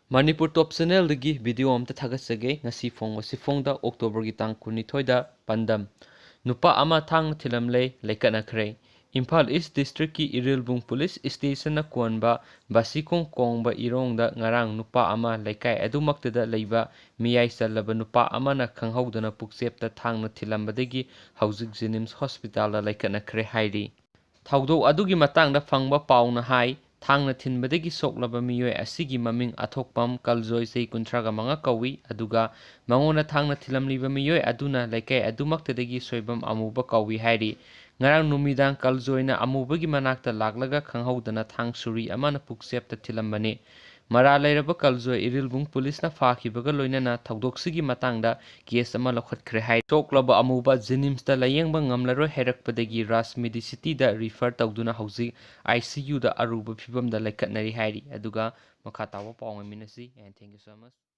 Manipur Top Channel dagi video amta thagasage ngasi phongwa sifongda October gi tang 12 da Pandam Nupa ama thang thilamle leikatnari Imphal East District ki Irilbung Police Station na kuanba basikong kongba irongda ngarang nupa ama laikai adumaktada leiba miyai chalaba nupa ama na khanghaudana puksepta thangna thilambadagi haujik jnims hospital da leikatnari hairi Thaudok adugi matangda phangba pauna hai thangna thinbadagi soklaba miyoi asigi maming athokpam kaljoi sei kuntraga manga kawi aduga mangona thangna thilamliba miyoi aduna laikai adumaktadagi soibam amuba kawi hairi ngarang numidang kaljoina amubagi manakta laklaga khanghaudana thang suri amana puksepta thilambani mara leiraba kaljoi irilbung police na fakhibaga loinana thaudoksigii matangda case ama lokhatkre hai soklaba amuba jnims da layengba ngamlaroi herakpadagi Rajmedi city da refer tawduna hauji ICU da aruba phibamda leikatnari hairi aduga makha tawa pawng minasi and thank you so much.